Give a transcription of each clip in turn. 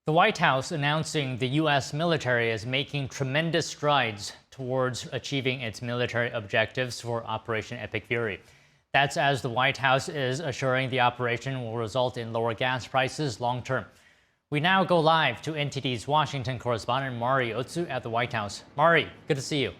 The White House announcing the U.S. military is making tremendous strides towards achieving its military objectives for Operation Epic Fury. That's as the White House is assuring the operation will result in lower gas prices long term. We now go live to NTD's Washington correspondent Mari Otsu at the White House. Mari, good to see you.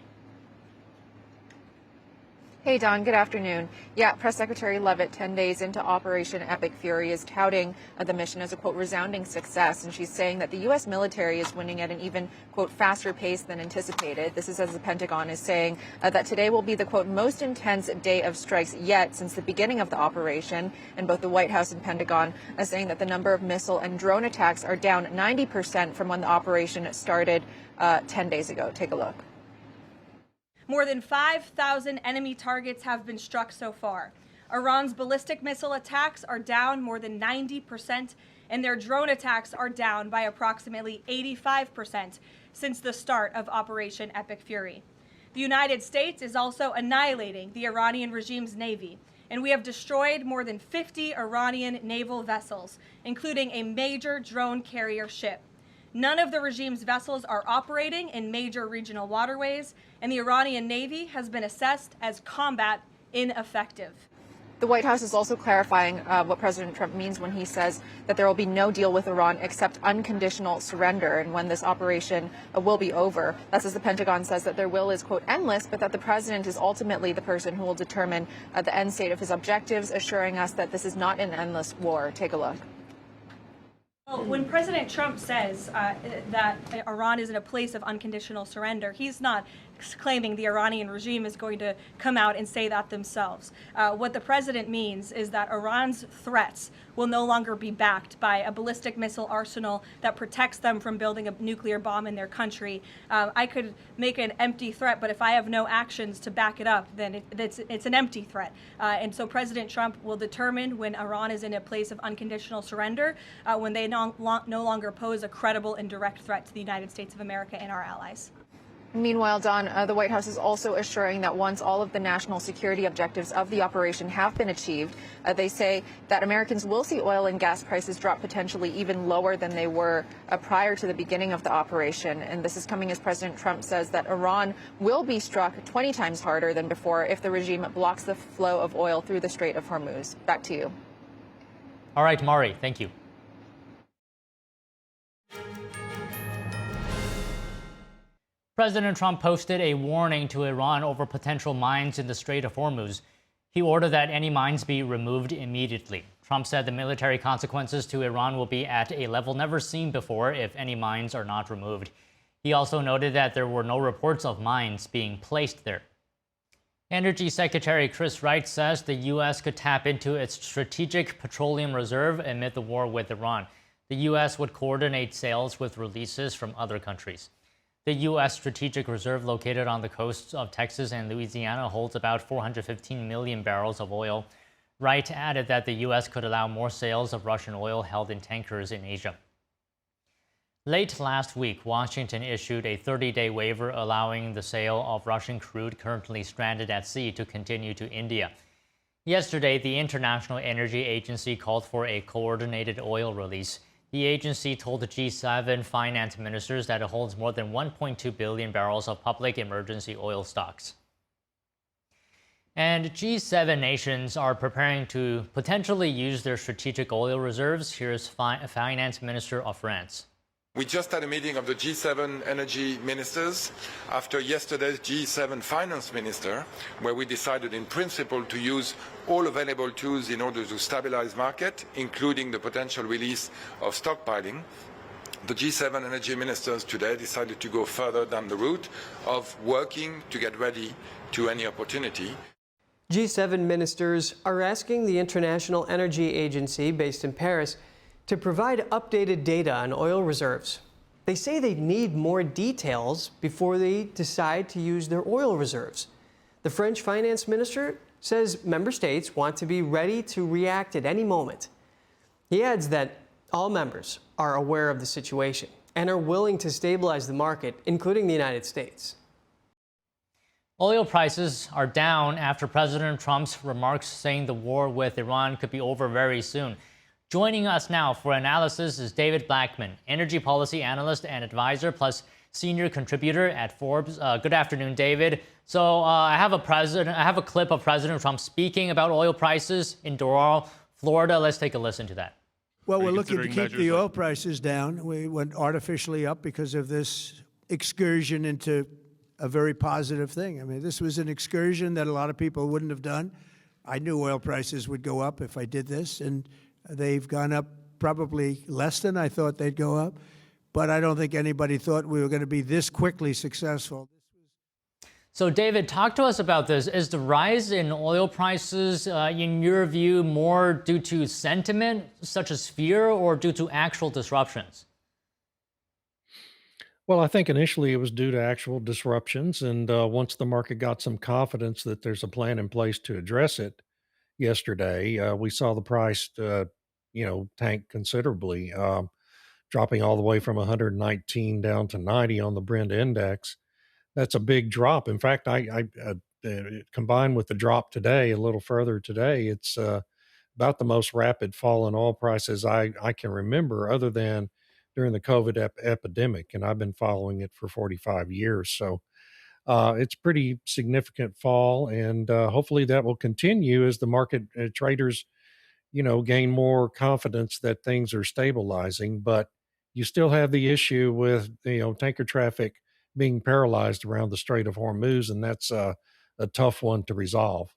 Hey, Don. Good afternoon. Yeah, Press Secretary Leavitt, 10 days into Operation Epic Fury, is touting the mission as a, quote, resounding success. And she's saying that the U.S. military is winning at an even, quote, faster pace than anticipated. This is as the Pentagon is saying that today will be the, quote, most intense day of strikes yet since the beginning of the operation. And both the White House and Pentagon are saying that the number of missile and drone attacks are down 90% from when the operation started 10 days ago. Take a look. More than 5,000 enemy targets have been struck so far. Iran's ballistic missile attacks are down more than 90%, and their drone attacks are down by approximately 85% since the start of Operation Epic Fury. The United States is also annihilating the Iranian regime's navy, and we have destroyed more than 50 Iranian naval vessels, including a major drone carrier ship. None of the regime's vessels are operating in major regional waterways, and the Iranian Navy has been assessed as combat ineffective. The White House is also clarifying what President Trump means when he says that there will be no deal with Iran except unconditional surrender, and when this operation will be over. That's as the Pentagon says that their will is, quote, endless, but that the president is ultimately the person who will determine the end state of his objectives, assuring us that this is not an endless war. Take a look. Well, when President Trump says that Iran is in a place of unconditional surrender, he's not claiming the Iranian regime is going to come out and say that themselves. What the president means is that Iran's threats will no longer be backed by a ballistic missile arsenal that protects them from building a nuclear bomb in their country. I could make an empty threat, but if I have no actions to back it up, then it's an empty threat. And so President Trump will determine when Iran is in a place of unconditional surrender, when they no longer pose a credible and direct threat to the United States of America and our allies. Meanwhile, Don, the White House is also assuring that once all of the national security objectives of the operation have been achieved, they say that Americans will see oil and gas prices drop potentially even lower than they were prior to the beginning of the operation. And this is coming as President Trump says that Iran will be struck 20 times harder than before if the regime blocks the flow of oil through the Strait of Hormuz. Back to you. All right, Mari, thank you. President Trump posted a warning to Iran over potential mines in the Strait of Hormuz. He ordered that any mines be removed immediately. Trump said the military consequences to Iran will be at a level never seen before if any mines are not removed. He also noted that there were no reports of mines being placed there. Energy Secretary Chris Wright says the U.S. could tap into its strategic petroleum reserve amid the war with Iran. The U.S. would coordinate sales with releases from other countries. The U.S. Strategic Reserve located on the coasts of Texas and Louisiana holds about 415 million barrels of oil. Wright added that the U.S. could allow more sales of Russian oil held in tankers in Asia. Late last week, Washington issued a 30-day waiver allowing the sale of Russian crude currently stranded at sea to continue to India. Yesterday, the International Energy Agency called for a coordinated oil release. The agency told the G7 finance ministers that it holds more than 1.2 billion barrels of public emergency oil stocks. And G7 nations are preparing to potentially use their strategic oil reserves. Here's Finance Minister of France. We just had a meeting of the G7 energy ministers after yesterday's G7 finance minister, where we decided in principle to use all available tools in order to stabilize market, including the potential release of stockpiling. The G7 energy ministers today decided to go further down the route of working to get ready to any opportunity. G7 ministers are asking the International Energy Agency, based in Paris, to provide updated data on oil reserves. They say they need more details before they decide to use their oil reserves. The French finance minister says member states want to be ready to react at any moment. He adds that all members are aware of the situation and are willing to stabilize the market, including the United States. Oil prices are down after President Trump's remarks saying the war with Iran could be over very soon. Joining us now for analysis is David Blackman, energy policy analyst and advisor, plus senior contributor at Forbes. Good afternoon, David. So I have a clip of President Trump speaking about oil prices in Doral, Florida. Let's take a listen to that. Well, we're looking to keep the oil prices down. We went artificially up because of this excursion into a very positive thing. I mean, this was an excursion that a lot of people wouldn't have done. I knew oil prices would go up if I did this, and they've gone up probably less than I thought they'd go up. But I don't think anybody thought we were going to be this quickly successful. So, David, talk to us about this. Is the rise in oil prices, in your view, more due to sentiment, such as fear, or due to actual disruptions? Well, I think initially it was due to actual disruptions. And once the market got some confidence that there's a plan in place to address it yesterday, we saw the price, tank considerably, dropping all the way from 119 down to 90 on the Brent index. That's a big drop. In fact, combined with the drop today, a little further today, it's about the most rapid fall in oil prices I can remember, other than during the COVID epidemic. And I've been following it for 45 years. So it's pretty significant fall. And hopefully that will continue as the market traders, gain more confidence that things are stabilizing. But you still have the issue with, tanker traffic being paralyzed around the Strait of Hormuz, and that's a tough one to resolve.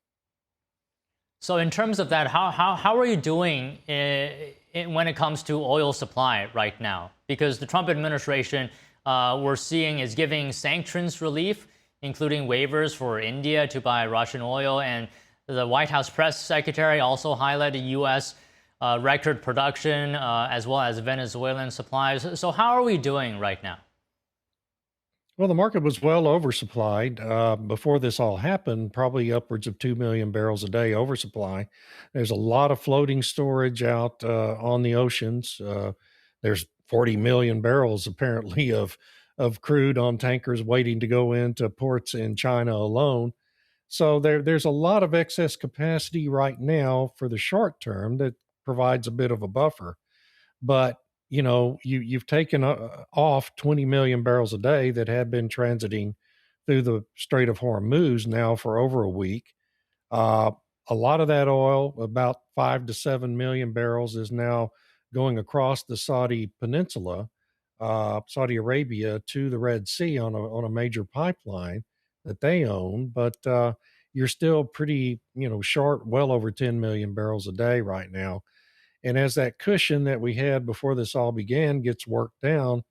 So in terms of that, how are you doing when it comes to oil supply right now? Because the Trump administration, we're seeing, is giving sanctions relief, including waivers for India to buy Russian oil. And the White House press secretary also highlighted U.S. Record production as well as Venezuelan supplies. So how are we doing right now? Well, the market was well oversupplied before this all happened, probably upwards of 2 million barrels a day oversupply. There's a lot of floating storage out on the oceans. There's 40 million barrels apparently of crude on tankers waiting to go into ports in China alone. So there's a lot of excess capacity right now for the short term that provides a bit of a buffer. But you've taken off 20 million barrels a day that had been transiting through the Strait of Hormuz now for over a week. A lot of that oil, about 5 to 7 million barrels, is now going across the Saudi peninsula, Saudi Arabia, to the Red Sea on a major pipeline that they own. But you're still pretty, short, well over 10 million barrels a day right now. And as that cushion that we had before this all began gets worked down,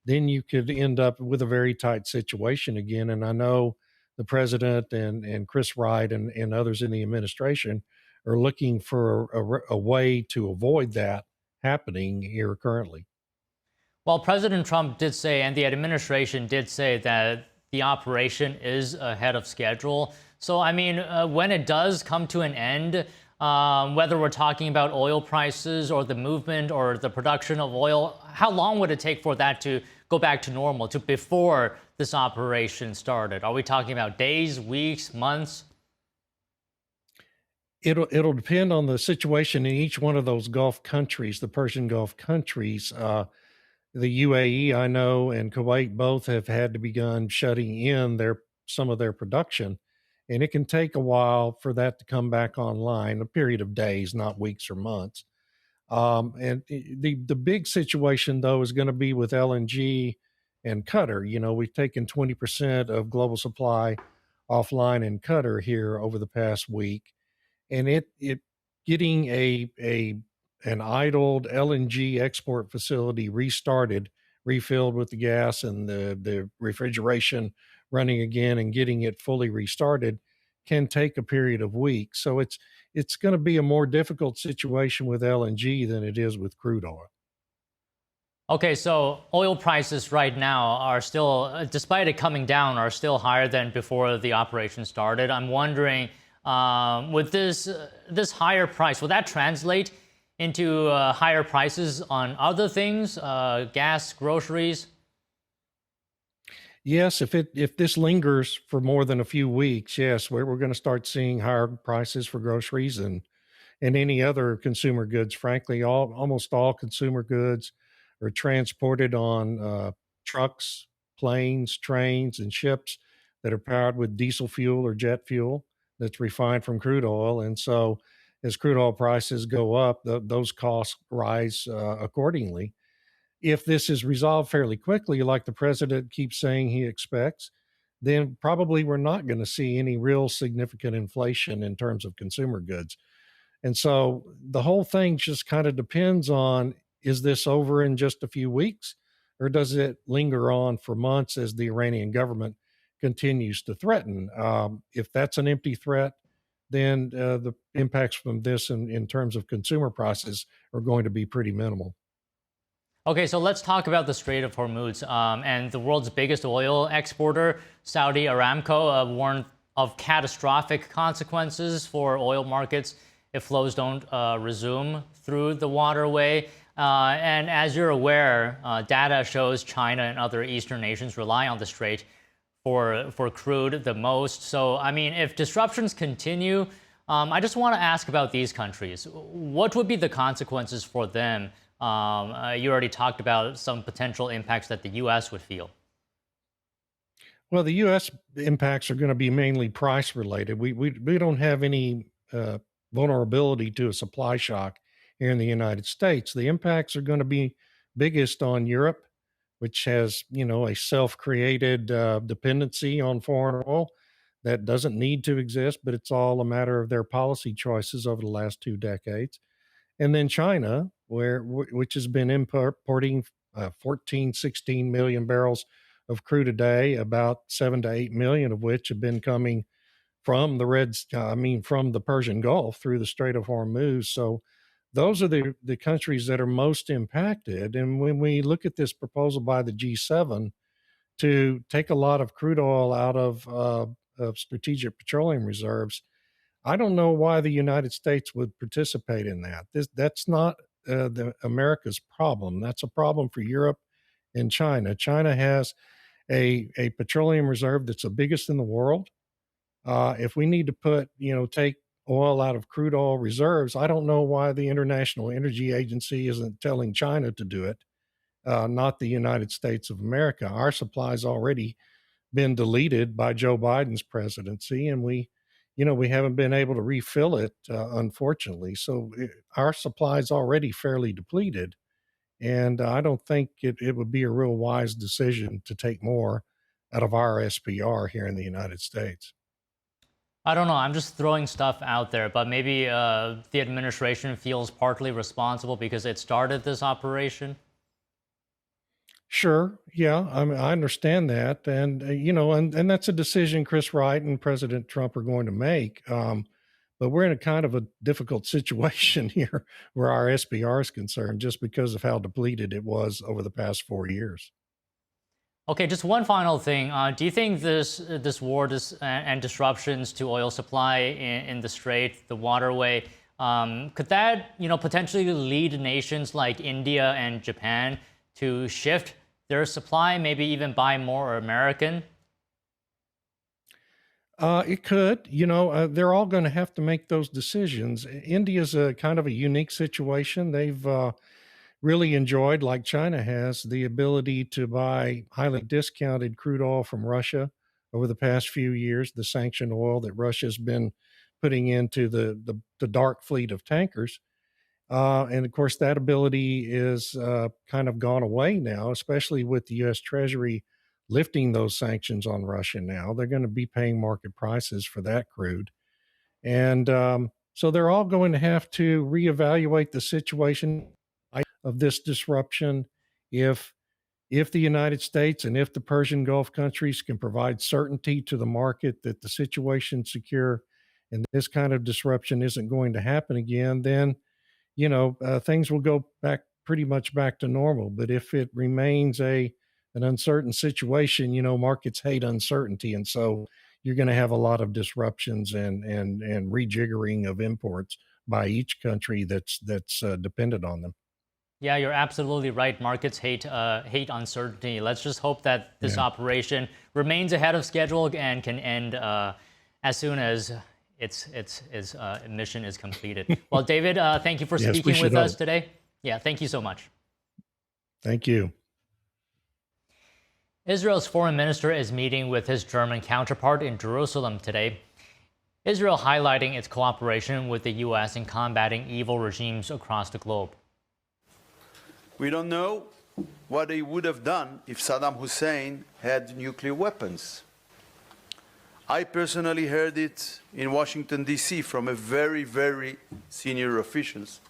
then you could end up with a very tight situation again. And I know the president and Chris Wright and others in the administration are looking for a way to avoid that happening here currently. Well, President Trump did say, and the administration did say, that the operation is ahead of schedule. So, I mean, when it does come to an end, whether we're talking about oil prices or the movement or the production of oil, how long would it take for that to go back to normal, to before this operation started? Are we talking about days, weeks, months? It'll depend on the situation in each one of those Gulf countries, the Persian Gulf countries. The UAE, I know, and Kuwait both have had to begun shutting in some of their production. And it can take a while for that to come back online, a period of days, not weeks or months. And the big situation, though, is going to be with LNG and Qatar. We've taken 20% of global supply offline in Qatar here over the past week. And it getting an idled LNG export facility restarted, refilled with the gas and the refrigeration running again and getting it fully restarted can take a period of weeks. So it's going to be a more difficult situation with LNG than it is with crude oil. Okay, so oil prices right now are still, despite it coming down, are still higher than before the operation started. I'm wondering, with this higher price, will that translate into higher prices on other things, gas, groceries? Yes, if this lingers for more than a few weeks, yes, we're going to start seeing higher prices for groceries and and any other consumer goods. Frankly, almost all consumer goods are transported on trucks, planes, trains, and ships that are powered with diesel fuel or jet fuel that's refined from crude oil. And so, as crude oil prices go up, those costs rise accordingly. If this is resolved fairly quickly, like the president keeps saying he expects, then probably we're not going to see any real significant inflation in terms of consumer goods. And so the whole thing just kind of depends on, is this over in just a few weeks, or does it linger on for months as the Iranian government continues to threaten? If that's an empty threat, then the impacts from this in terms of consumer prices are going to be pretty minimal. Okay, so let's talk about the Strait of Hormuz. And the world's biggest oil exporter, Saudi Aramco, warned of catastrophic consequences for oil markets if flows don't resume through the waterway. And as you're aware, data shows China and other Eastern nations rely on the Strait for crude the most. So, I mean, if disruptions continue, I just want to ask about these countries. What would be the consequences for them? You already talked about some potential impacts that the U.S. would feel. Well, the U.S. impacts are going to be mainly price related. We don't have any vulnerability to a supply shock here in the United States. The impacts are going to be biggest on Europe, which has, a self-created dependency on foreign oil that doesn't need to exist, but it's all a matter of their policy choices over the last 2 decades. And then China, which has been importing 14, 16 million barrels of crude a day, about 7 to 8 million of which have been coming from from the Persian Gulf through the Strait of Hormuz. So those are the countries that are most impacted. And when we look at this proposal by the G7 to take a lot of crude oil out of strategic petroleum reserves, I don't know why the United States would participate in that. That's not America's problem. That's a problem for Europe and China. China has a petroleum reserve that's the biggest in the world. If we need to take oil out of crude oil reserves, I don't know why the International Energy Agency isn't telling China to do it, not the United States of America. Our supply's already been deleted by Joe Biden's presidency, and we haven't been able to refill it, unfortunately. So our supply is already fairly depleted. And I don't think it would be a real wise decision to take more out of our SPR here in the United States. I don't know. I'm just throwing stuff out there, but maybe the administration feels partly responsible because it started this operation. Sure. Yeah. I mean, I understand that. And, and that's a decision Chris Wright and President Trump are going to make. But we're in a kind of a difficult situation here where our SPR is concerned, just because of how depleted it was over the past 4 years. Okay, just one final thing. Do you think this war and disruptions to oil supply in the Strait, the waterway, could that potentially lead nations like India and Japan to shift their supply, maybe even buy more American? It could. They're all going to have to make those decisions. India's a kind of a unique situation. They've really enjoyed, like China has, the ability to buy highly discounted crude oil from Russia over the past few years, the sanctioned oil that Russia's been putting into the dark fleet of tankers. And of course, that ability is kind of gone away now, especially with the U.S. Treasury lifting those sanctions on Russia now. They're going to be paying market prices for that crude. And so they're all going to have to reevaluate the situation of this disruption. If the United States and if the Persian Gulf countries can provide certainty to the market that the situation's secure and this kind of disruption isn't going to happen again, then things will go pretty much back to normal. But if it remains an uncertain situation, markets hate uncertainty, and so you're going to have a lot of disruptions and rejiggering of imports by each country that's dependent on them. Yeah, you're absolutely right. Markets hate uncertainty. Let's just hope that this operation remains ahead of schedule and can end as soon as its mission is completed. Well, David, thank you for Yes, we speaking with should us hope. today. Yeah, thank you so much. Thank you. Israel's foreign minister is meeting with his German counterpart in Jerusalem today. Israel highlighting its cooperation with the U.S. in combating evil regimes across the globe. We don't know what he would have done if Saddam Hussein had nuclear weapons. I personally heard it in Washington, D.C. from a very, very senior officials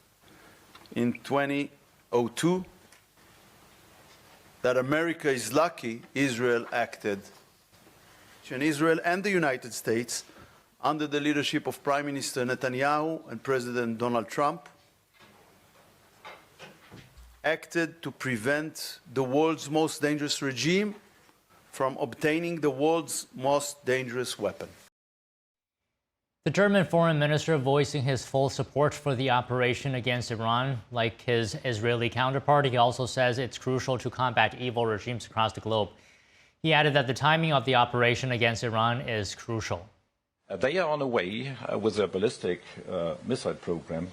in 2002 that America is lucky Israel acted. And Israel and the United States, under the leadership of Prime Minister Netanyahu and President Donald Trump, acted to prevent the world's most dangerous regime from obtaining the world's most dangerous weapon. The German foreign minister voicing his full support for the operation against Iran. Like his Israeli counterpart, he also says it's crucial to combat evil regimes across the globe. He added that the timing of the operation against Iran is crucial. They are on a way with their ballistic missile program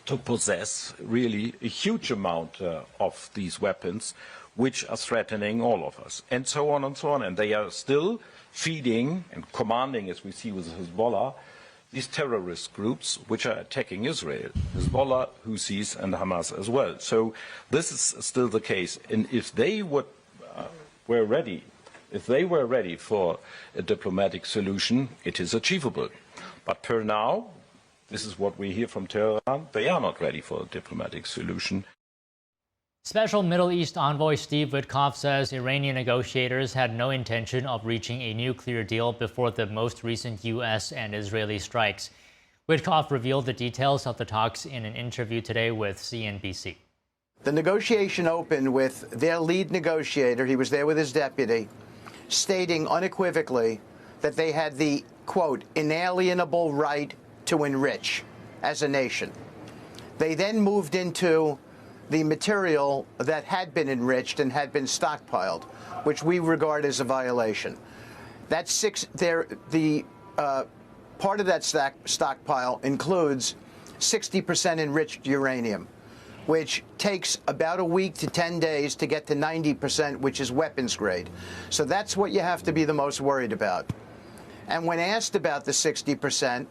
to possess really a huge amount of these weapons, which are threatening all of us, and so on and so on. And they are still feeding and commanding, as we see with Hezbollah, these terrorist groups which are attacking Israel, Hezbollah, Houthis, and Hamas as well. So this is still the case. And if they were ready for a diplomatic solution, it is achievable. But per now, this is what we hear from Tehran, they are not ready for a diplomatic solution. Special Middle East envoy Steve Witkoff says Iranian negotiators had no intention of reaching a nuclear deal before the most recent U.S. and Israeli strikes. Witkoff revealed the details of the talks in an interview today with CNBC. The negotiation opened with their lead negotiator, he was there with his deputy, stating unequivocally that they had the, quote, inalienable right to enrich as a nation. They then moved into the material that had been enriched and had been stockpiled, which we regard as a violation. That's part of that stockpile includes 60% enriched uranium, which takes about a week to 10 days to get to 90%, which is weapons grade. So that's what you have to be the most worried about. And when asked about the 60%,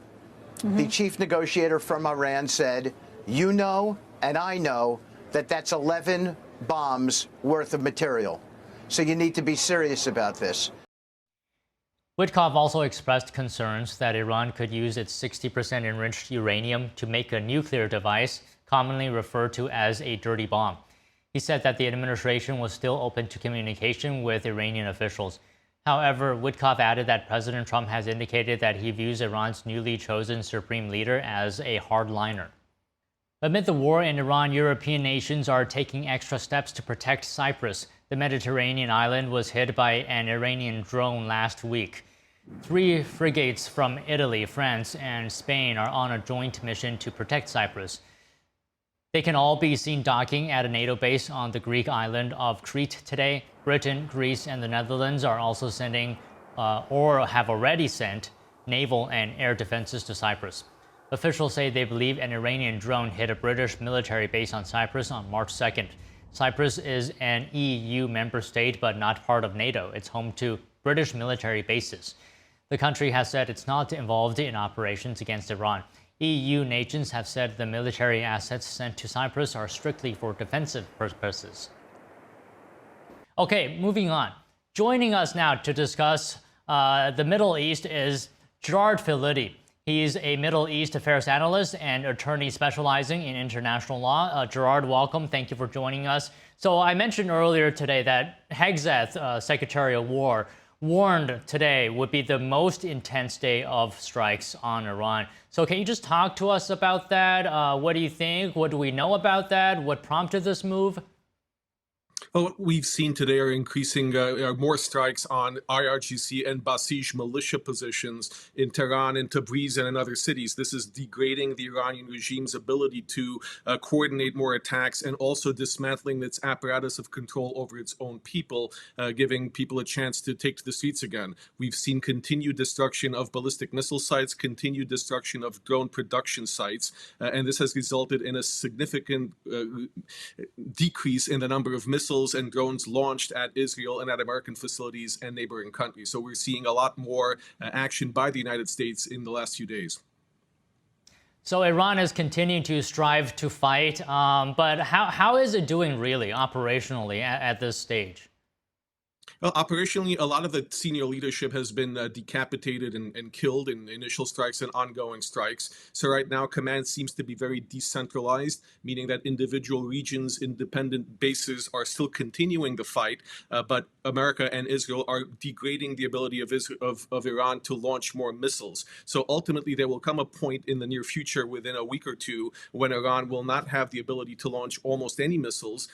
the chief negotiator from Iran said, you know and I know that that's 11 bombs worth of material. So you need to be serious about this. Witkoff also expressed concerns that Iran could use its 60% enriched uranium to make a nuclear device, commonly referred to as a dirty bomb. He said that the administration was still open to communication with Iranian officials. However, Witkoff added that President Trump has indicated that he views Iran's newly chosen supreme leader as a hardliner. Amid the war in Iran, European nations are taking extra steps to protect Cyprus. The Mediterranean island was hit by an Iranian drone last week. 3 frigates from Italy, France, and Spain are on a joint mission to protect Cyprus. They can all be seen docking at a NATO base on the Greek island of Crete today. Britain, Greece, and the Netherlands are also sending, or have already sent, naval and air defenses to Cyprus. Officials say they believe an Iranian drone hit a British military base on Cyprus on March 2nd. Cyprus is an EU member state but not part of NATO. It's home to British military bases. The country has said it's not involved in operations against Iran. EU nations have said the military assets sent to Cyprus are strictly for defensive purposes. Okay, moving on. Joining us now to discuss the Middle East is Gerard Filitti. He's a Middle East affairs analyst and attorney specializing in international law. Gerard, welcome. Thank you for joining us. So I mentioned earlier today that Hegseth, Secretary of War, warned today would be the most intense day of strikes on Iran. So can you just talk to us about that? What do you think? What do we know about that? What prompted this move? Well, what we've seen today are increasing more strikes on IRGC and Basij militia positions in Tehran and Tabriz and in other cities. This is degrading the Iranian regime's ability to coordinate more attacks and also dismantling its apparatus of control over its own people, giving people a chance to take to the streets again. We've seen continued destruction of ballistic missile sites, continued destruction of drone production sites, and this has resulted in a significant decrease in the number of missiles and drones launched at Israel and at American facilities and neighboring countries. So we're seeing a lot more action by the United States in the last few days. So Iran is continuing to strive to fight, but how is it doing really operationally at this stage? Well, operationally, a lot of the senior leadership has been decapitated and killed in initial strikes and ongoing strikes. So right now, command seems to be very decentralized, meaning that individual regions, independent bases are still continuing the fight, but America and Israel are degrading the ability of Iran to launch more missiles. So ultimately, there will come a point in the near future, within a week or two, when Iran will not have the ability to launch almost any missiles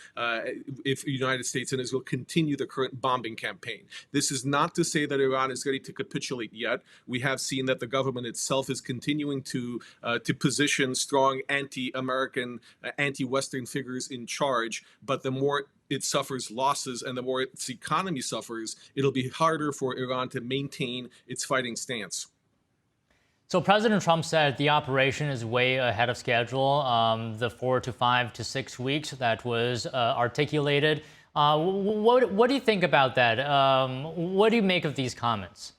if the United States and Israel continue the current bombing campaign. This is not to say that Iran is ready to capitulate yet. We have seen that the government itself is continuing to position strong anti-American, anti-Western figures in charge, but the more it suffers losses and the more its economy suffers, it'll be harder for Iran to maintain its fighting stance. So President Trump said the operation is way ahead of schedule, the 4 to 5 to 6 weeks that was articulated. What do you think about that? What do you make of these comments?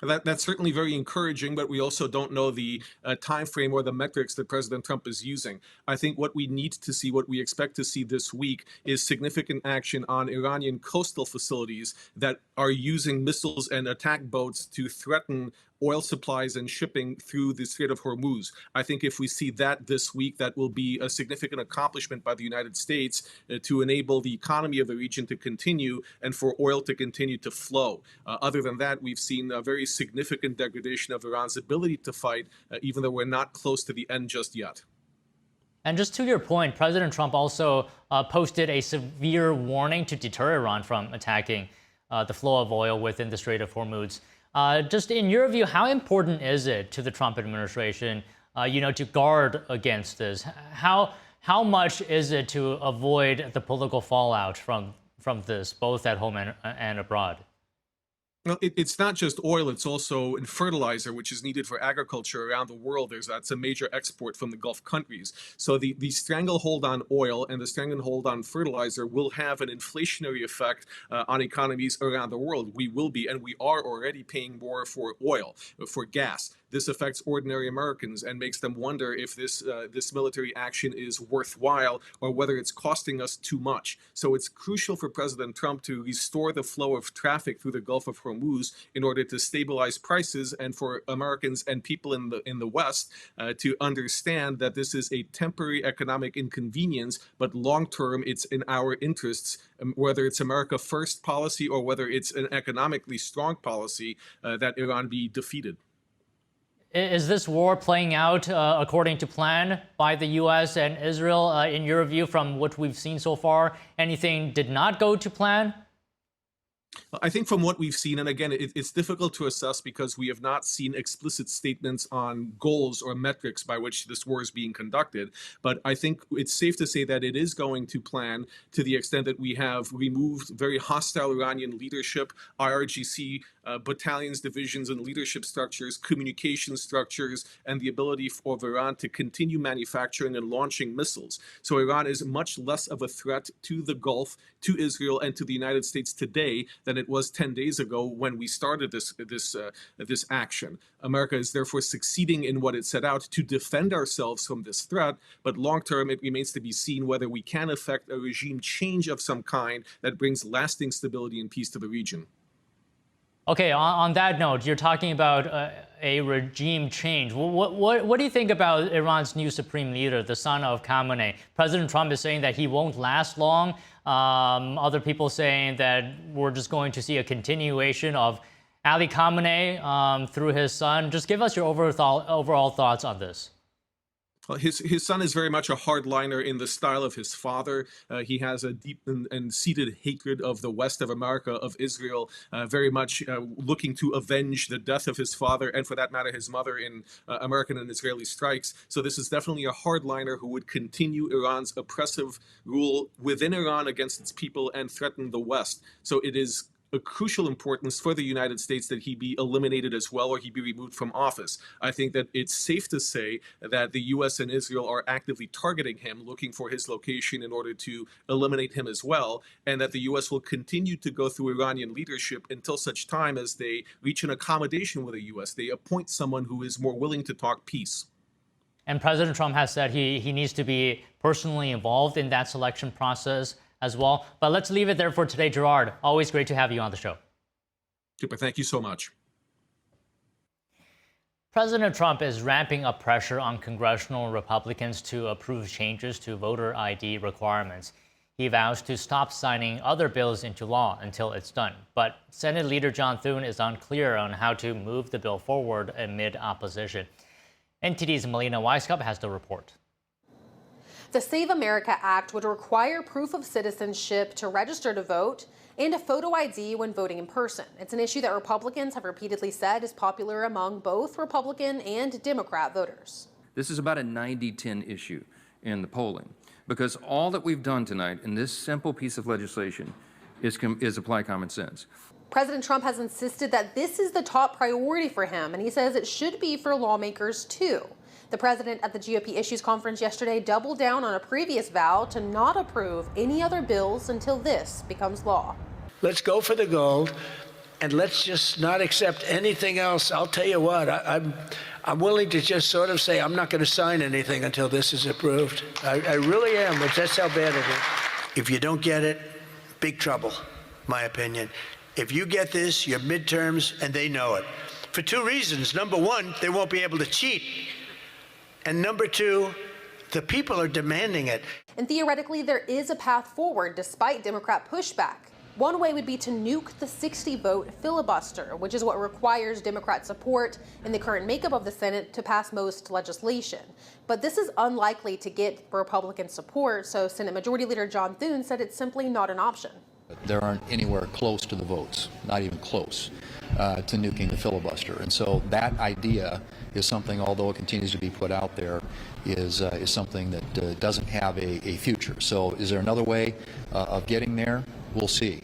That's certainly very encouraging, but we also don't know the time frame or the metrics that President Trump is using. I think what we need to see, what we expect to see this week, is significant action on Iranian coastal facilities that are using missiles and attack boats to threaten oil supplies and shipping through the Strait of Hormuz. I think if we see that this week, that will be a significant accomplishment by the United States to enable the economy of the region to continue and for oil to continue to flow. Other than that, we've seen a very significant degradation of Iran's ability to fight, even though we're not close to the end just yet. And just to your point, President Trump also posted a severe warning to deter Iran from attacking the flow of oil within the Strait of Hormuz. Just in your view, how important is it to the Trump administration, to guard against this? How much is it to avoid the political fallout from this, both at home and abroad? Well, it's not just oil, it's also in fertilizer, which is needed for agriculture around the world. That's a major export from the Gulf countries. So the stranglehold on oil and the stranglehold on fertilizer will have an inflationary effect on economies around the world. We will be, and we are already paying more for oil, for gas. This affects ordinary Americans and makes them wonder if this military action is worthwhile or whether it's costing us too much. So it's crucial for President Trump to restore the flow of traffic through the Gulf of Hormuz in order to stabilize prices, and for Americans and people in the West to understand that this is a temporary economic inconvenience, but long term it's in our interests, whether it's America First policy or whether it's an economically strong policy, that Iran be defeated. Is this war playing out according to plan by the U.S. and Israel, in your view, from what we've seen so far? Anything did not go to plan? I think from what we've seen, and again, it's difficult to assess because we have not seen explicit statements on goals or metrics by which this war is being conducted. But I think it's safe to say that it is going to plan to the extent that we have removed very hostile Iranian leadership, IRGC battalions, divisions, and leadership structures, communication structures, and the ability of Iran to continue manufacturing and launching missiles. So Iran is much less of a threat to the Gulf, to Israel, and to the United States today than it was 10 days ago when we started this action. America is therefore succeeding in what it set out to defend ourselves from this threat, but long term it remains to be seen whether we can effect a regime change of some kind that brings lasting stability and peace to the region. Okay, on that note, you're talking about a regime change. What do you think about Iran's new supreme leader, the son of Khamenei? President Trump is saying that he won't last long. Other people saying that we're just going to see a continuation of Ali Khamenei through his son. Just give us your overall thoughts on this. Well, his son is very much a hardliner in the style of his father. He has a deep and seated hatred of the West of America, of Israel, very much looking to avenge the death of his father and, for that matter, his mother in American and Israeli strikes. So this is definitely a hardliner who would continue Iran's oppressive rule within Iran against its people and threaten the West. So it is a crucial importance for the United States that he be eliminated as well, or he be removed from office. I think that it's safe to say that the U.S. and Israel are actively targeting him, looking for his location in order to eliminate him as well, and that the U.S. will continue to go through Iranian leadership until such time as they reach an accommodation with the U.S. They appoint someone who is more willing to talk peace. And President Trump has said he needs to be personally involved in that selection process as well. But let's leave it there for today, Gerard. Always great to have you on the show. Super. Thank you so much. President Trump is ramping up pressure on congressional Republicans to approve changes to voter ID requirements. He vows to stop signing other bills into law until it's done. But Senate Leader John Thune is unclear on how to move the bill forward amid opposition. NTD's Melina Weisskopf has the report. The Save America Act would require proof of citizenship to register to vote and a photo ID when voting in person. It's an issue that Republicans have repeatedly said is popular among both Republican and Democrat voters. This is about a 90-10 issue in the polling, because all that we've done tonight in this simple piece of legislation is apply common sense. President Trump has insisted that this is the top priority for him, and he says it should be for lawmakers too. The president at the GOP Issues Conference yesterday doubled down on a previous vow to not approve any other bills until this becomes law. Let's go for the gold, and let's just not accept anything else. I'll tell you what, I'm willing to just sort of say I'm not going to sign anything until this is approved. I really am, but that's how bad it is. If you don't get it, big trouble, my opinion. If you get this, your midterms, and they know it. For two reasons. Number one, they won't be able to cheat. And number two, the people are demanding it. And theoretically, there is a path forward despite Democrat pushback. One way would be to nuke the 60-vote filibuster, which is what requires Democrat support in the current makeup of the Senate to pass most legislation. But this is unlikely to get Republican support, so Senate Majority Leader John Thune said it's simply not an option. There aren't anywhere close to the votes, not even close, to nuking the filibuster. And so that idea is something, although it continues to be put out there, is something that doesn't have a future. So is there another way of getting there? We'll see.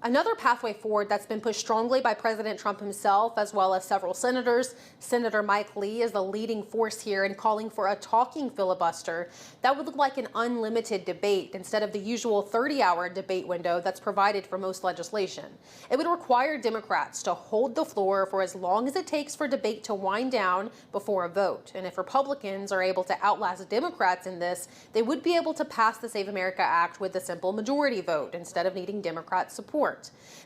Another pathway forward that's been pushed strongly by President Trump himself, as well as several senators. Senator Mike Lee is the leading force here in calling for a talking filibuster that would look like an unlimited debate instead of the usual 30-hour debate window that's provided for most legislation. It would require Democrats to hold the floor for as long as it takes for debate to wind down before a vote. And if Republicans are able to outlast Democrats in this, they would be able to pass the Save America Act with a simple majority vote instead of needing Democrat support.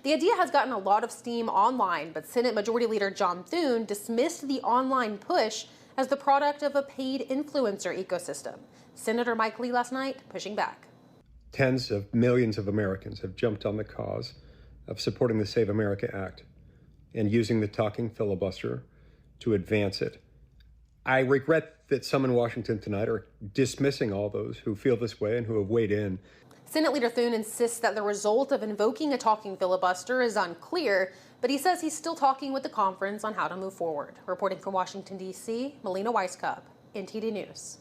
The idea has gotten a lot of steam online, but Senate Majority Leader John Thune dismissed the online push as the product of a paid influencer ecosystem. Senator Mike Lee last night pushing back. Tens of millions of Americans have jumped on the cause of supporting the Save America Act and using the talking filibuster to advance it. I regret that some in Washington tonight are dismissing all those who feel this way and who have weighed in. Senate Leader Thune insists that the result of invoking a talking filibuster is unclear, but he says he's still talking with the conference on how to move forward. Reporting from Washington, D.C., Melina Weisskopf, NTD News.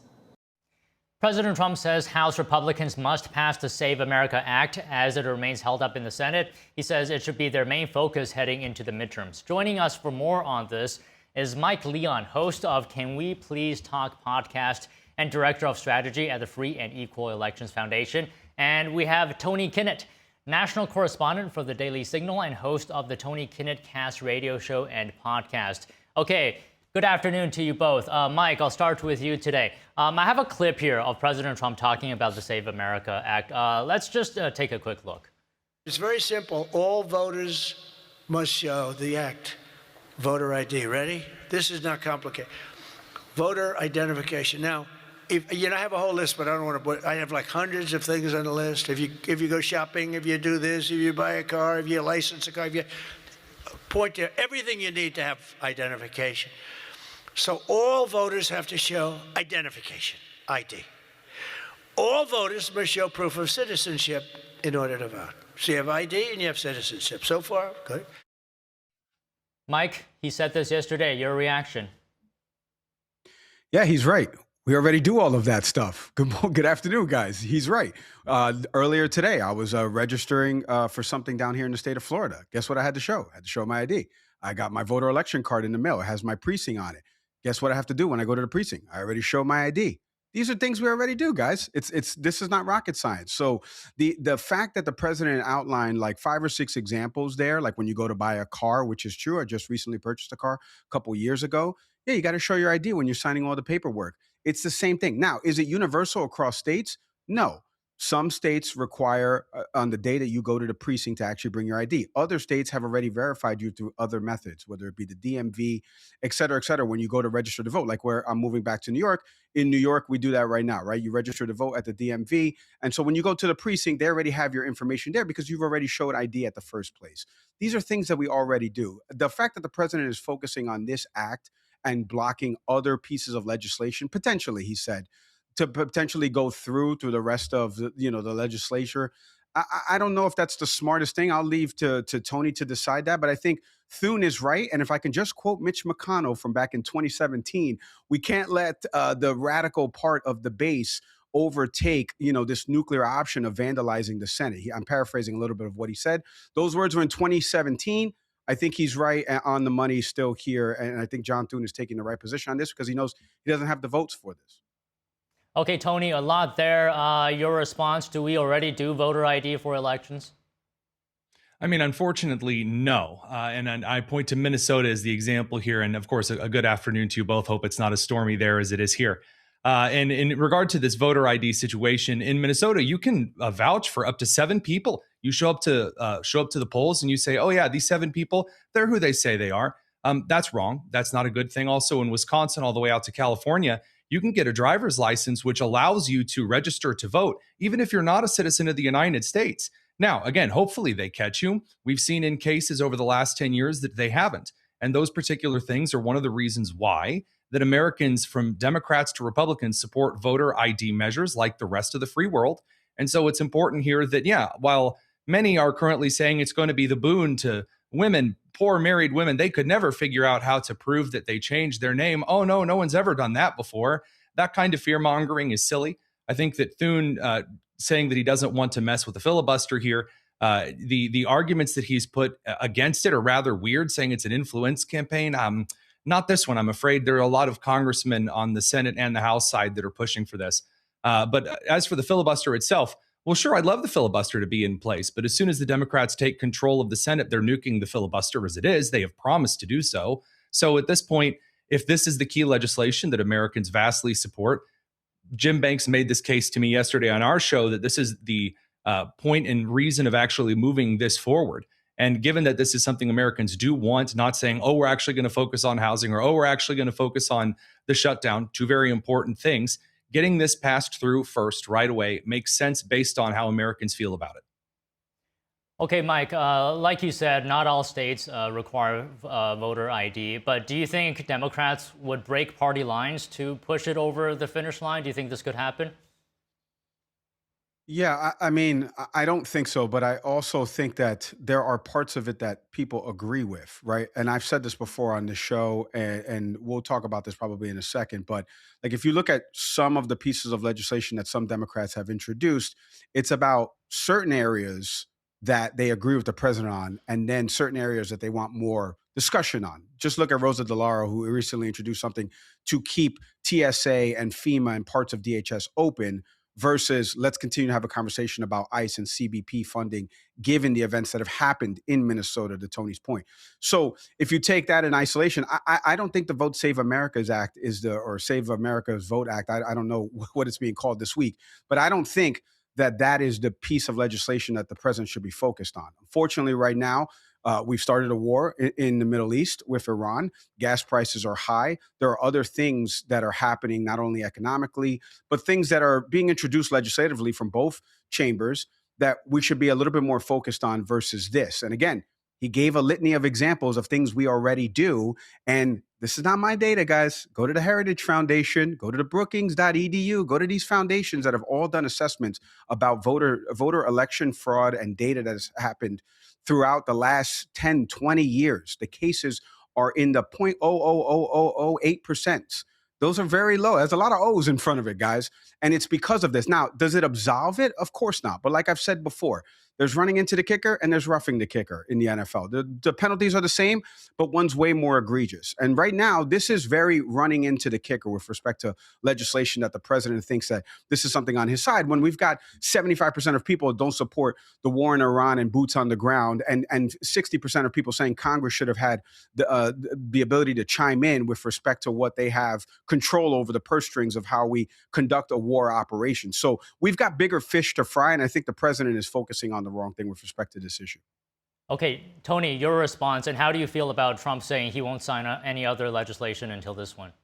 President Trump says House Republicans must pass the Save America Act as it remains held up in the Senate. He says it should be their main focus heading into the midterms. Joining us for more on this is Mike Leon, host of Can We Please Talk podcast and Director of Strategy at the Free and Equal Elections Foundation. And we have Tony Kinnett, national correspondent for the Daily Signal and host of the Tony Kinnett Cast radio show and podcast. Okay, good afternoon to you both. Mike, I'll start with you today. I have a clip here of President Trump talking about the Save America Act. Let's just take a quick look. It's very simple. All voters must show the act. Voter ID. Ready? This is not complicated. Voter identification. Now, I have a whole list, but I don't want to put. I have like hundreds of things on the list. If you go shopping, if you do this, if you buy a car, if you license a car, if you point to everything you need to have identification. So all voters have to show identification, ID. All voters must show proof of citizenship in order to vote. So you have ID and you have citizenship. So far, good. Mike, he said this yesterday. Your reaction? Yeah, he's right. We already do all of that stuff. Good afternoon, guys. He's right. Earlier today, I was registering for something down here in the state of Florida. Guess what I had to show? I had to show my ID. I got my voter election card in the mail. It has my precinct on it. Guess what I have to do when I go to the precinct? I already show my ID. These are things we already do, guys. This is not rocket science. So the fact that the president outlined like 5 or 6 examples there, like when you go to buy a car, which is true. I just recently purchased a car a couple years ago. Yeah, you got to show your ID when you're signing all the paperwork. It's the same thing. Now, is it universal across states? No. Some states require on the day that you go to the precinct to actually bring your ID. Other states have already verified you through other methods, whether it be the DMV, et cetera, when you go to register to vote. Like where I'm moving back to New York. In New York, we do that right now, right? You register to vote at the DMV. And so when you go to the precinct, they already have your information there because you've already showed ID at the first place. These are things that we already do. The fact that the president is focusing on this act and blocking other pieces of legislation, potentially, he said, to potentially go through the rest of the legislature. I don't know if that's the smartest thing. I'll leave to Tony to decide that. But I think Thune is right. And if I can just quote Mitch McConnell from back in 2017, we can't let the radical part of the base overtake, this nuclear option of vandalizing the Senate. I'm paraphrasing a little bit of what he said. Those words were in 2017. I think he's right on the money still here. And I think John Thune is taking the right position on this because he knows he doesn't have the votes for this. Okay, Tony, a lot there. Your response, do we already do voter ID for elections? I mean, unfortunately, no. And I point to Minnesota as the example here. And of course, a good afternoon to you both. Hope it's not as stormy there as it is here. And in regard to this voter ID situation in Minnesota, you can vouch for up to 7 people. You show up to the polls and you say, oh, yeah, these 7 people, they're who they say they are. That's wrong. That's not a good thing. Also in Wisconsin, all the way out to California, you can get a driver's license, which allows you to register to vote, even if you're not a citizen of the United States. Now, again, hopefully they catch you. We've seen in cases over the last 10 years that they haven't. And those particular things are one of the reasons why that Americans, from Democrats to Republicans, support voter ID measures like the rest of the free world. And so it's important here that, yeah, while many are currently saying it's going to be the boon to women, poor married women, they could never figure out how to prove that they changed their name. Oh, no one's ever done that before. That kind of fear mongering is silly. I think that Thune saying that he doesn't want to mess with the filibuster here, the arguments that he's put against it are rather weird, saying it's an influence campaign. Not this one. I'm afraid there are a lot of congressmen on the Senate and the House side that are pushing for this. But as for the filibuster itself, well, sure, I'd love the filibuster to be in place. But as soon as the Democrats take control of the Senate, they're nuking the filibuster as it is. They have promised to do so. So at this point, if this is the key legislation that Americans vastly support, Jim Banks made this case to me yesterday on our show that this is the point and reason of actually moving this forward. And given that this is something Americans do want, not saying, oh, we're actually going to focus on housing or, oh, we're actually going to focus on the shutdown, 2 very important things. Getting this passed through first right away makes sense based on how Americans feel about it. Okay, Mike, like you said, not all states require voter ID, but do you think Democrats would break party lines to push it over the finish line? Do you think this could happen? Yeah, I mean, I don't think so, but I also think that there are parts of it that people agree with, right? And I've said this before on the show, and we'll talk about this probably in a second, but like if you look at some of the pieces of legislation that some Democrats have introduced, it's about certain areas that they agree with the president on, and then certain areas that they want more discussion on. Just look at Rosa DeLauro, who recently introduced something to keep TSA and FEMA and parts of DHS open, versus let's continue to have a conversation about ICE and CBP funding, given the events that have happened in Minnesota, to Tony's point. So if you take that in isolation, I don't think the Vote Save America's Act or Save America's Vote Act, I don't know what it's being called this week, but I don't think that is the piece of legislation that the president should be focused on. Unfortunately, right now, we've started a war in the Middle East with Iran. Gas prices are high. There are other things that are happening, not only economically, but things that are being introduced legislatively from both chambers that we should be a little bit more focused on versus this. And again, He gave a litany of examples of things we already do. And this is not my data, guys. Go to the Heritage Foundation, go to the brookings.edu, go to these foundations that have all done assessments about voter election fraud and data that has happened throughout the last 10, 20 years. The cases are in the 0.00008%. Those are very low. There's a lot of O's in front of it, guys. And it's because of this. Now, does it absolve it? Of course not. But like I've said before, there's running into the kicker and there's roughing the kicker in the NFL. The penalties are the same, but one's way more egregious. And right now, this is very running into the kicker with respect to legislation that the president thinks that this is something on his side, when we've got 75% of people don't support the war in Iran and boots on the ground, and 60% of people saying Congress should have had the ability to chime in with respect to what they have control over the purse strings of how we conduct a war operation. So we've got bigger fish to fry, and I think the president is focusing on the wrong thing with respect to this issue. Okay, Tony, your response, and how do you feel about Trump saying he won't sign any other legislation until this one?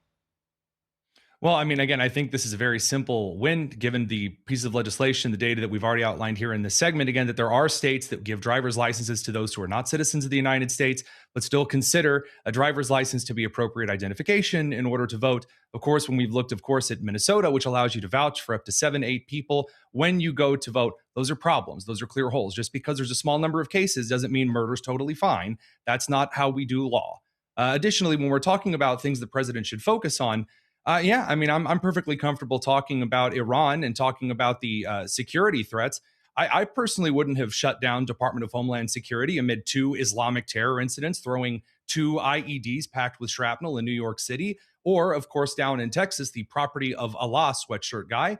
Well, I mean, again, I think this is a very simple win, given the piece of legislation, the data that we've already outlined here in this segment. Again, that there are states that give driver's licenses to those who are not citizens of the United States, but still consider a driver's license to be appropriate identification in order to vote. Of course, when we've looked, of course, at Minnesota, which allows you to vouch for up to 7, 8 people when you go to vote, those are problems. Those are clear holes. Just because there's a small number of cases doesn't mean murder's totally fine. That's not how we do law. Additionally, when we're talking about things the president should focus on, yeah, I mean, I'm perfectly comfortable talking about Iran and talking about the security threats. I personally wouldn't have shut down Department of Homeland Security amid 2 Islamic terror incidents, throwing 2 IEDs packed with shrapnel in New York City, or, of course, down in Texas, the property of Allah sweatshirt guy.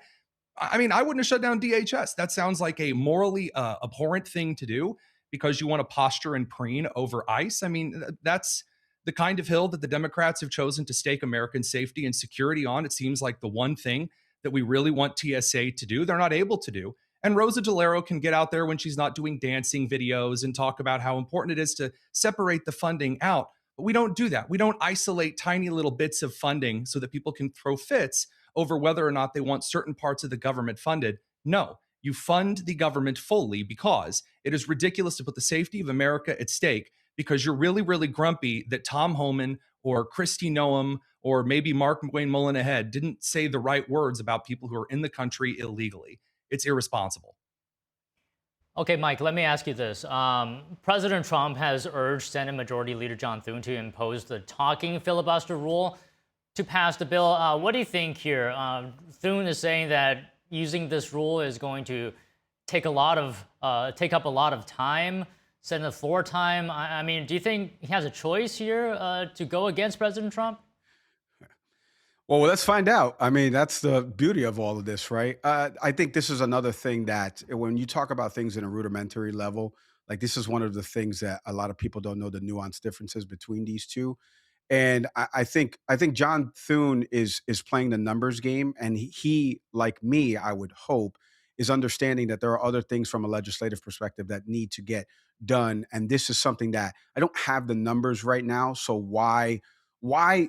I mean, I wouldn't have shut down DHS. That sounds like a morally abhorrent thing to do because you want to posture and preen over ICE. I mean, that's the kind of hill that the Democrats have chosen to stake American safety and security on. It seems like the one thing that we really want TSA to do, they're not able to do. And Rosa DeLauro can get out there when she's not doing dancing videos and talk about how important it is to separate the funding out. But we don't do that. We don't isolate tiny little bits of funding so that people can throw fits over whether or not they want certain parts of the government funded. No, you fund the government fully because it is ridiculous to put the safety of America at stake because you're really, really grumpy that Tom Homan or Kristi Noem or maybe Mark Wayne Mullinahead didn't say the right words about people who are in the country illegally. It's irresponsible. Okay, Mike, let me ask you this. President Trump has urged Senate Majority Leader John Thune to impose the talking filibuster rule to pass the bill. What do you think here? Thune is saying that using this rule is going to take up a lot of time, Senate floor time. I mean, do you think he has a choice here to go against President Trump? Well, let's find out. I mean, that's the beauty of all of this, right? I think this is another thing that when you talk about things in a rudimentary level, like this is one of the things that a lot of people don't know the nuanced differences between these two. And I think John Thune is playing the numbers game, and he, like me, I would hope, is understanding that there are other things from a legislative perspective that need to get done. And this is something that I don't have the numbers right now. So why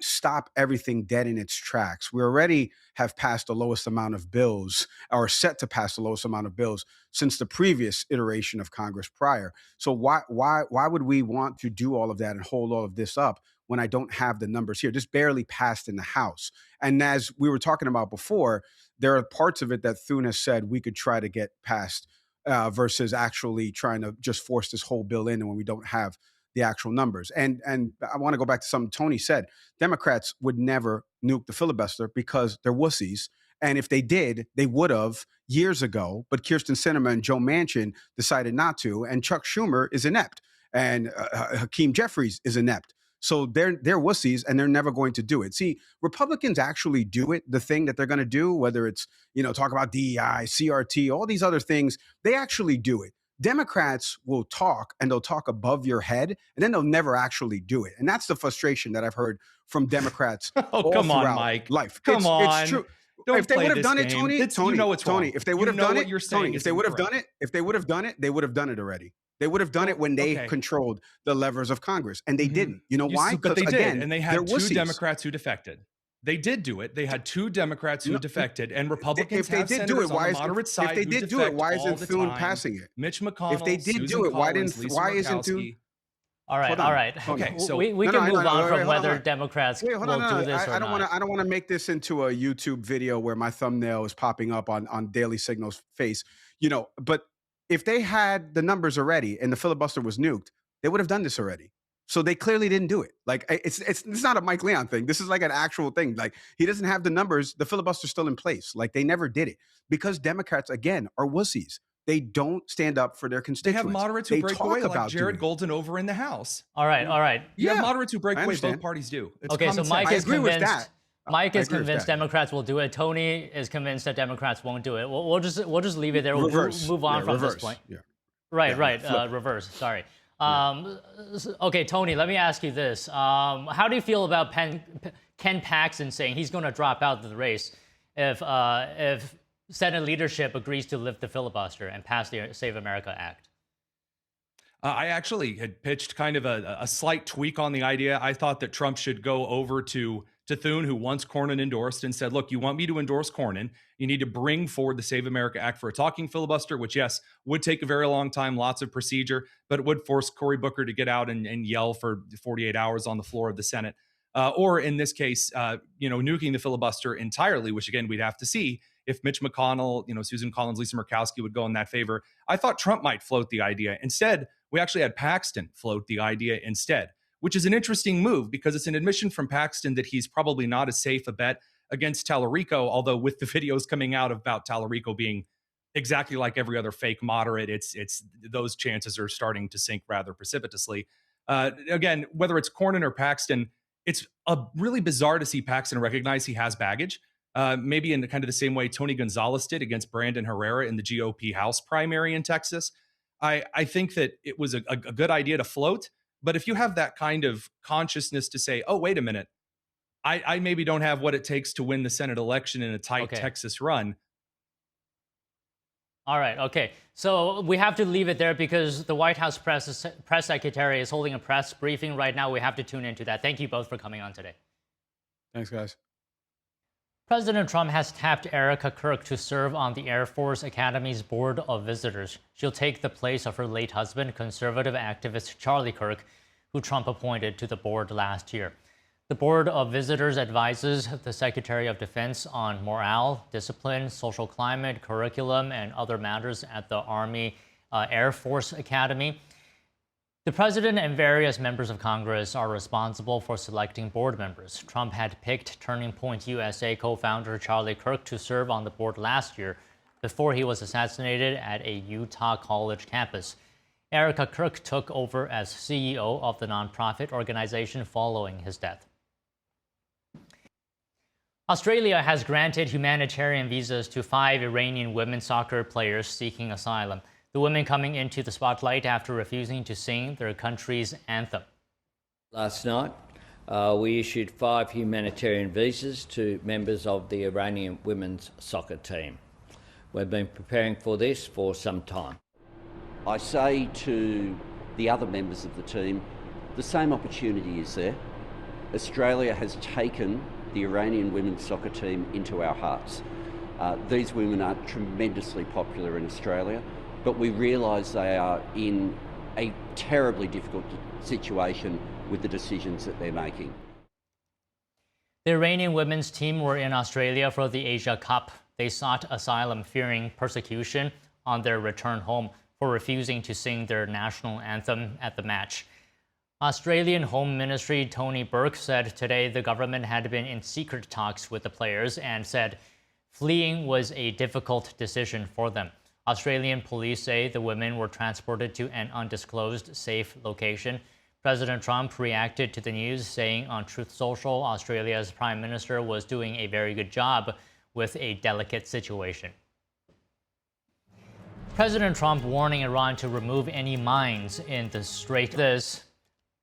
stop everything dead in its tracks? We already have passed the lowest amount of bills, or set to pass the lowest amount of bills since the previous iteration of Congress prior. So why would we want to do all of that and hold all of this up when I don't have the numbers here? This barely passed in the House. And as we were talking about before, there are parts of it that Thune has said we could try to get passed versus actually trying to just force this whole bill in when we don't have the actual numbers. And I want to go back to something Tony said. Democrats would never nuke the filibuster because they're wussies. And if they did, they would have years ago. But Kyrsten Sinema and Joe Manchin decided not to. And Chuck Schumer is inept. And Hakeem Jeffries is inept. So they're wussies, and they're never going to do it. See, Republicans actually do it, the thing that they're going to do, whether it's, talk about DEI, CRT, all these other things, they actually do it. Democrats will talk, and they'll talk above your head, and then they'll never actually do it. And that's the frustration that I've heard from Democrats all come on, throughout Mike. life. Come on. It's true. Don't if they would have done it, Tony, you know it's Tony, wrong. if they would have done it, Tony, if they would have done it, they would have done it already. They would have done it when they controlled the levers of Congress, and they didn't. You know why? But they did, again, and they had 2 wussies. Democrats who defected. They did do it. They had 2 Democrats who defected, and Republicans have senators on the moderate side. If they did do it, why isn't Thune passing it? Mitch McConnell, if they did Susan do it, Collins, why isn't Thune? All right, Hold on. all right. Okay, so we No, can no, move no, on wait, from hold whether on. Democrats Wait, hold will on. do this or I don't not. want to. I don't want to make this into a YouTube video where my thumbnail is popping up on Daily Signal's face. But if they had the numbers already and the filibuster was nuked, they would have done this already. So they clearly didn't do it. Like it's not a Mike Leon thing. This is like an actual thing. Like he doesn't have the numbers. The filibuster's still in place. Like they never did it because Democrats again are wussies. They don't stand up for their They constituents. have moderates who break talk away, like about Jared doing it. Golden over in the House. All right, all right. You have Yeah, moderates who break I away. Both understand. parties do. It's Okay, so common Mike sense. is agree with convinced. that. Mike I is agree with convinced that. Democrats will do it. Tony is convinced that Democrats won't do it. We'll just leave it there. We'll Reverse. move on Yeah, from reverse. this point. Yeah. Right, Yeah, right. flip it. Reverse. Sorry. Okay, Tony. Let me ask you this: how do you feel about Ken Paxton saying he's going to drop out of the race if Senate leadership agrees to lift the filibuster and pass the Save America Act? I actually had pitched kind of a slight tweak on the idea. I thought that Trump should go over to Thune, who wants Cornyn endorsed, and said, look, you want me to endorse Cornyn, you need to bring forward the Save America Act for a talking filibuster, which, yes, would take a very long time, lots of procedure, but it would force Cory Booker to get out and yell for 48 hours on the floor of the Senate. Or in this case, nuking the filibuster entirely, which, again, we'd have to see if Mitch McConnell, Susan Collins, Lisa Murkowski would go in that favor. I thought Trump might float the idea. Instead, we actually had Paxton float the idea instead, which is an interesting move because it's an admission from Paxton that he's probably not as safe a bet against Tallarico, although with the videos coming out about Tallarico being exactly like every other fake moderate, it's those chances are starting to sink rather precipitously. Again, whether it's Cornyn or Paxton, it's really bizarre to see Paxton recognize he has baggage, maybe in kind of the same way Tony Gonzalez did against Brandon Herrera in the GOP House primary in Texas. I think that it was a good idea to float. But if you have that kind of consciousness to say, oh, wait a minute, I maybe don't have what it takes to win the Senate election in a tight Texas run. All right, okay. So we have to leave it there because the White House press secretary is holding a press briefing right now. We have to tune into that. Thank you both for coming on today. Thanks, guys. President Trump has tapped Erica Kirk to serve on the Air Force Academy's Board of Visitors. She'll take the place of her late husband, conservative activist Charlie Kirk, who Trump appointed to the board last year. The Board of Visitors advises the Secretary of Defense on morale, discipline, social climate, curriculum, and other matters at the Army Air Force Academy. The president and various members of Congress are responsible for selecting board members. Trump had picked Turning Point USA co-founder Charlie Kirk to serve on the board last year before he was assassinated at a Utah college campus. Erica Kirk took over as CEO of the nonprofit organization following his death. Australia has granted humanitarian visas to 5 Iranian women soccer players seeking asylum. The women coming into the spotlight after refusing to sing their country's anthem. Last night, we issued 5 humanitarian visas to members of the Iranian women's soccer team. We've been preparing for this for some time. I say to the other members of the team, the same opportunity is there. Australia has taken the Iranian women's soccer team into our hearts. These women are tremendously popular in Australia, but we realise they are in a terribly difficult situation with the decisions that they're making. The Iranian women's team were in Australia for the Asia Cup. They sought asylum fearing persecution on their return home for refusing to sing their national anthem at the match. Australian Home Ministry Tony Burke said today the government had been in secret talks with the players and said fleeing was a difficult decision for them. Australian police say the women were transported to an undisclosed safe location. President Trump reacted to the news, saying on Truth Social, Australia's Prime Minister was doing a very good job with a delicate situation. President Trump warning Iran to remove any mines in the Strait. This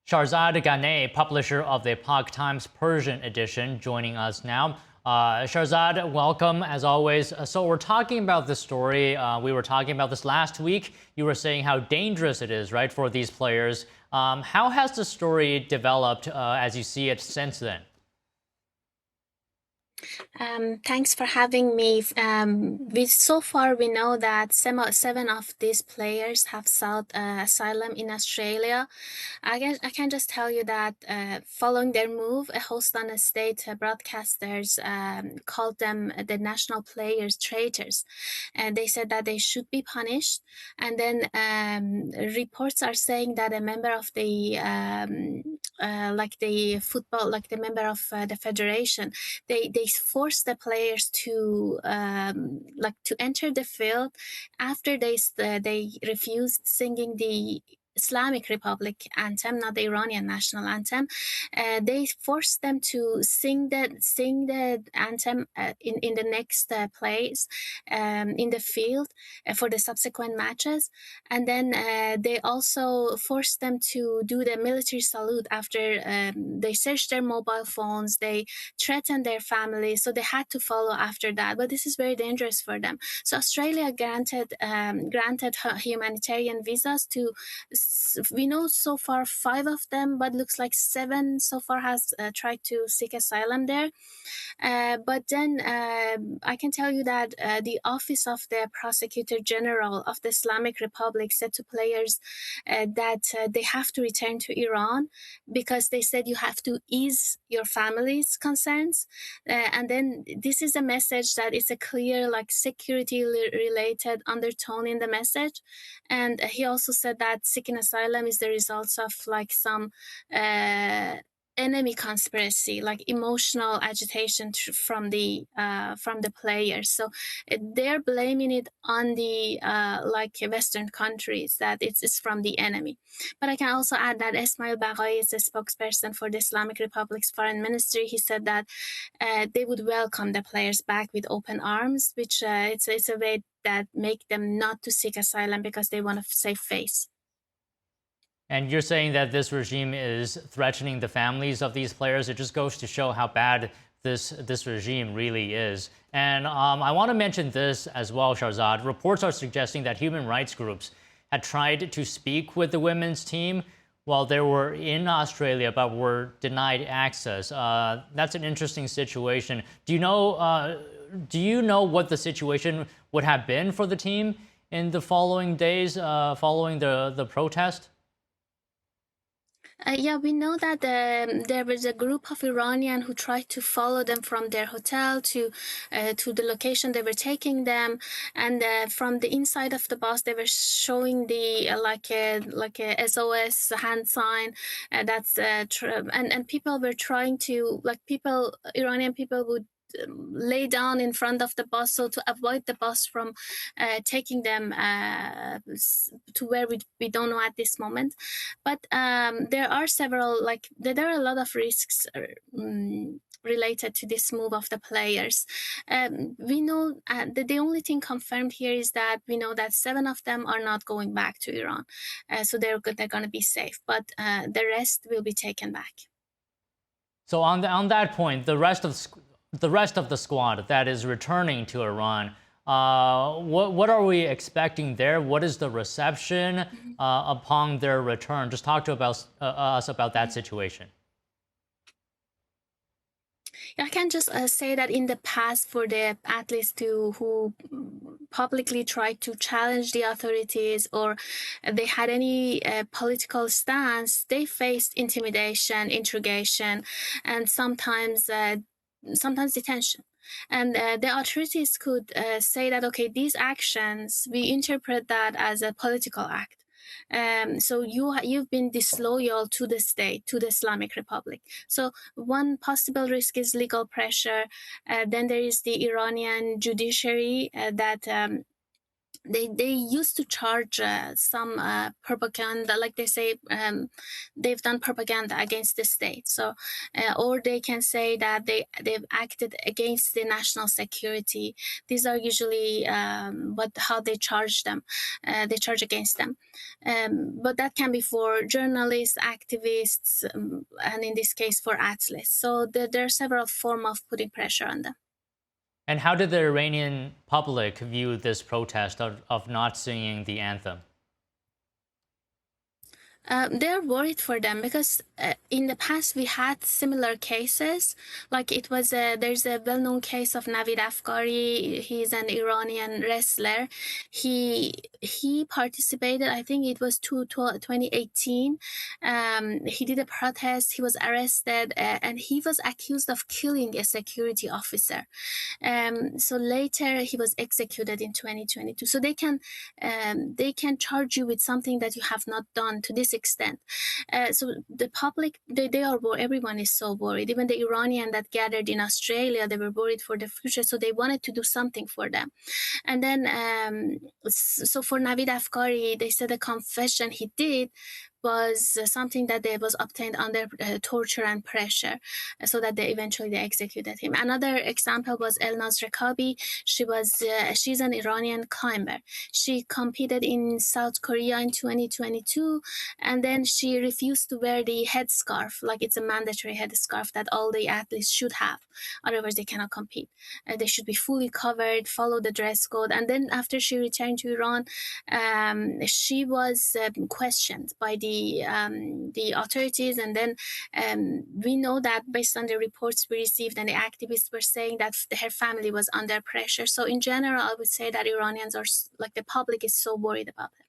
Shahrzad Ghaneh, publisher of the Epoch Times Persian edition, joining us now. Shahrzad, welcome as always. So we're talking about this story. We were talking about this last week. You were saying how dangerous it is, right, for these players. How has the story developed as you see it since then? Thanks for having me. So far, we know that seven of these players have sought asylum in Australia. I can just tell you that following their move, a host on a state broadcasters called them the national players traitors, and they said that they should be punished. And then reports are saying that a member of the like the football, like the member of the federation, they force the players to like to enter the field after they refused singing the Islamic Republic anthem, not the Iranian national anthem. They forced them to sing the anthem in the next plays in the field for the subsequent matches, and then they also forced them to do the military salute after they searched their mobile phones. They threatened their families, so they had to follow after that. But this is very dangerous for them. So Australia granted humanitarian visas to, we know so far 5 of them, but looks like 7 so far has tried to seek asylum there. But then I can tell you that the office of the Prosecutor General of the Islamic Republic said to players that they have to return to Iran because they said you have to ease your family's concerns. And then this is a message that is a clear, like, security related undertone in the message. And he also said that seeking asylum is the result of like some enemy conspiracy, like emotional agitation from the players. So they're blaming it on the like Western countries, that it's from the enemy. But I can also add that Ismail Baghai is a spokesperson for the Islamic Republic's foreign ministry. He said that they would welcome the players back with open arms, which it's a way that make them not to seek asylum because they want a safe face. And you're saying that this regime is threatening the families of these players. It just goes to show how bad this regime really is. And I want to mention this as well, Shahrzad. Reports are suggesting that human rights groups had tried to speak with the women's team while they were in Australia, but were denied access. That's an interesting situation. Do you know what the situation would have been for the team in the following days following the protest? Yeah, we know that there was a group of Iranian who tried to follow them from their hotel to the location they were taking them, and from the inside of the bus they were showing the like a SOS hand sign. And people were trying to, like, Iranian people would lay down in front of the bus so to avoid the bus from taking them to where we don't know at this moment. But there are there are a lot of risks related to this move of the players. We know that the only thing confirmed here is that we know that 7 of them are not going back to Iran, so they're going to be safe, but the rest will be taken back. So on that point, the rest of the squad that is returning to Iran, what are we expecting there? What is the reception upon their return? Just talk to us about that situation. I can just say that in the past, for the athletes who publicly tried to challenge the authorities or they had any political stance, they faced intimidation, interrogation, and sometimes detention. And the authorities could say that, okay, these actions, we interpret that as a political act. So you've been disloyal to the state, to the Islamic Republic. So one possible risk is legal pressure. Then there is the Iranian judiciary that they used to charge some propaganda, like they say they've done propaganda against the state. So or they can say that they've acted against the national security. These are usually how they charge them. They charge against them, but that can be for journalists, activists, and in this case for athletes. So there are several forms of putting pressure on them. And how did the Iranian public view this protest of not singing the anthem? They're worried for them because in the past we had similar cases. Like it was there's a well-known case of Navid Afkari. He's an Iranian wrestler. He participated. I think it was 2018. He did a protest. He was arrested and he was accused of killing a security officer. So later he was executed in 2022. So they can charge you with something that you have not done to this extent. So the public, they are worried. Everyone is so worried. Even the Iranian that gathered in Australia, they were worried for the future. So they wanted to do something for them. And then, so for Navid Afkari, they said the confession he did was something that they was obtained under torture and pressure, so that they eventually executed him. Another example was Elnaz Rekabi. She's an Iranian climber. She competed in South Korea in 2022, and then she refused to wear the headscarf, like it's a mandatory headscarf that all the athletes should have, otherwise they cannot compete. They should be fully covered, follow the dress code. And then after she returned to Iran, she was questioned by the authorities, and then we know that based on the reports we received, and the activists were saying that her family was under pressure. So in general, I would say that Iranians are, like, the public is so worried about it.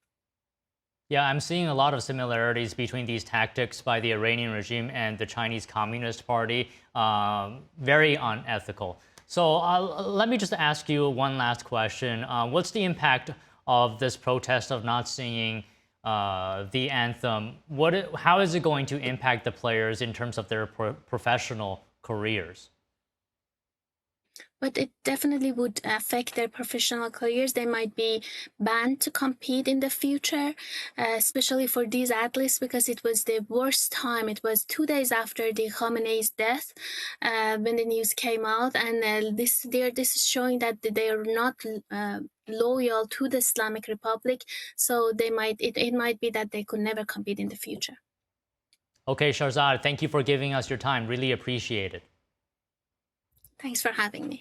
Yeah, I'm seeing a lot of similarities between these tactics by the Iranian regime and the Chinese Communist Party. Very unethical. So let me just ask you one last question. What's the impact of this protest of not singing the anthem? How is it going to impact the players in terms of their professional careers? But it definitely would affect their professional careers. They might be banned to compete in the future, especially for these athletes, because it was the worst time. It was 2 days after the Khamenei's death when the news came out, and this is showing that they are not loyal to the Islamic Republic. So it might be that they could never compete in the future. Okay, Shahrzad, thank you for giving us your time. Really appreciate it. Thanks for having me.